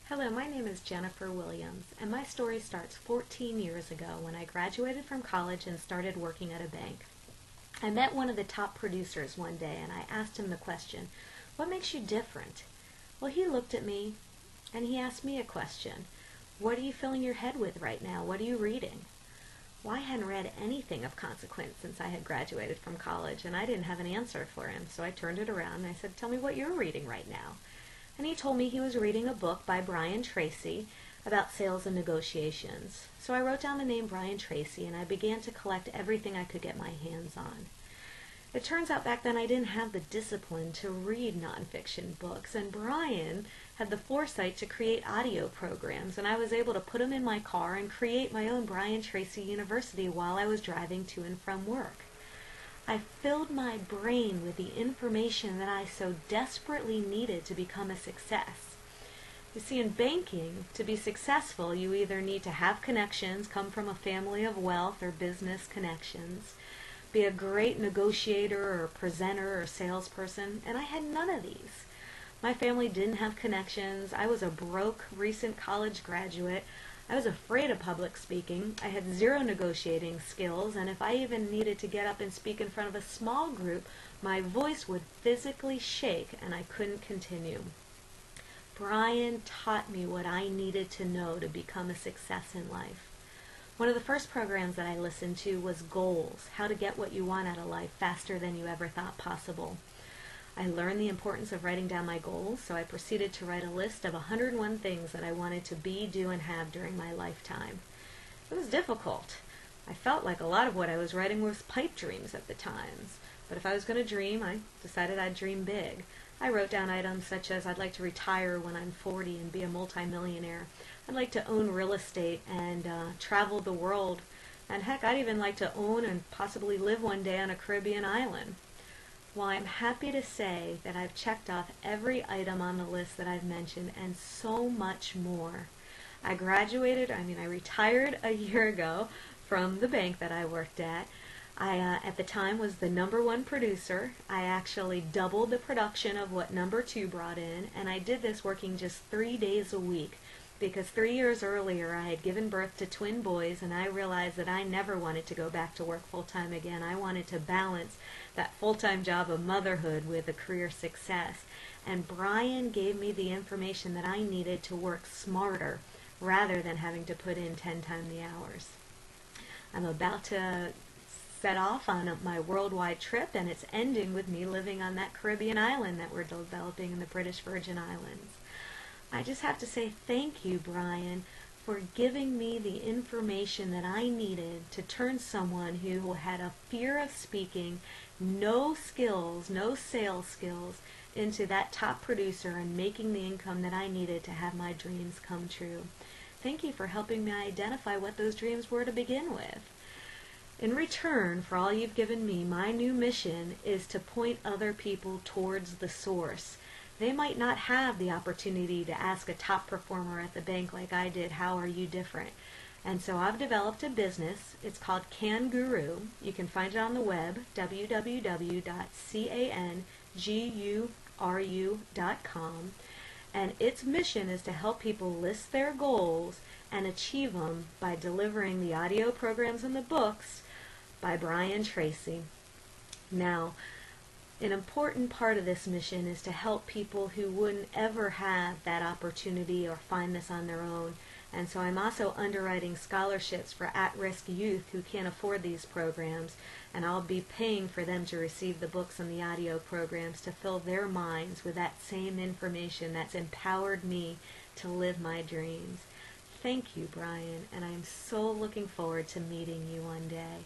Hello, my name is Jennifer Williams, and my story starts 14 years ago when I graduated from college and started working at a bank. I met one of the top producers one day and I asked him the question, "What makes you different?" Well, he looked at me and he asked me a question. "What are you filling your head with right now? What are you reading?" Well, I hadn't read anything of consequence since I had graduated from college, and I didn't have an answer for him, so I turned it around and I said, "Tell me what you're reading right now." And he told me he was reading a book by Brian Tracy about sales and negotiations. So I wrote down the name Brian Tracy and I began to collect everything I could get my hands on. It turns out back then I didn't have the discipline to read nonfiction books, and Brian had the foresight to create audio programs, and I was able to put them in my car and create my own Brian Tracy University while I was driving to and from work. I filled my brain with the information that I so desperately needed to become a success. You see, in banking, to be successful, you either need to have connections, come from a family of wealth or business connections, be a great negotiator or presenter or salesperson, and I had none of these. My family didn't have connections. I was a broke, recent college graduate. I was afraid of public speaking. I had zero negotiating skills, and if I even needed to get up and speak in front of a small group, my voice would physically shake and I couldn't continue. Brian taught me what I needed to know to become a success in life. One of the first programs that I listened to was Goals, how to get what you want out of life faster than you ever thought possible. I learned the importance of writing down my goals, so I proceeded to write a list of 101 things that I wanted to be, do, and have during my lifetime. It was difficult. I felt like a lot of what I was writing was pipe dreams at the times. But if I was going to dream, I decided I'd dream big. I wrote down items such as I'd like to retire when I'm 40 and be a multimillionaire. I'd like to own real estate and travel the world. And heck, I'd even like to own and possibly live one day on a Caribbean island. Well, I'm happy to say that I've checked off every item on the list that I've mentioned and so much more. I retired a year ago from the bank that I worked at. At the time, was the #1 producer. I actually doubled the production of what #2 brought in, and I did this working just 3 days a week because 3 years earlier I had given birth to twin boys, and I realized that I never wanted to go back to work full-time again. I wanted to balance that full-time job of motherhood with a career success. And Brian gave me the information that I needed to work smarter rather than having to put in 10 times the hours. I'm about to set off on my worldwide trip, and it's ending with me living on that Caribbean island that we're developing in the British Virgin Islands. I just have to say thank you, Brian, for giving me the information that I needed to turn someone who had a fear of speaking, no skills, no sales skills, into that top producer and making the income that I needed to have my dreams come true. Thank you for helping me identify what those dreams were to begin with. In return for all you've given me, my new mission is to point other people towards the source. They might not have the opportunity to ask a top performer at the bank like I did, "How are you different?" And so I've developed a business. It's called CanGuru. You can find it on the web, www.canguru.com. And its mission is to help people list their goals and achieve them by delivering the audio programs and the books by Brian Tracy. Now, an important part of this mission is to help people who wouldn't ever have that opportunity or find this on their own. And so I'm also underwriting scholarships for at-risk youth who can't afford these programs, and I'll be paying for them to receive the books and the audio programs to fill their minds with that same information that's empowered me to live my dreams. Thank you, Brian, and I'm so looking forward to meeting you one day.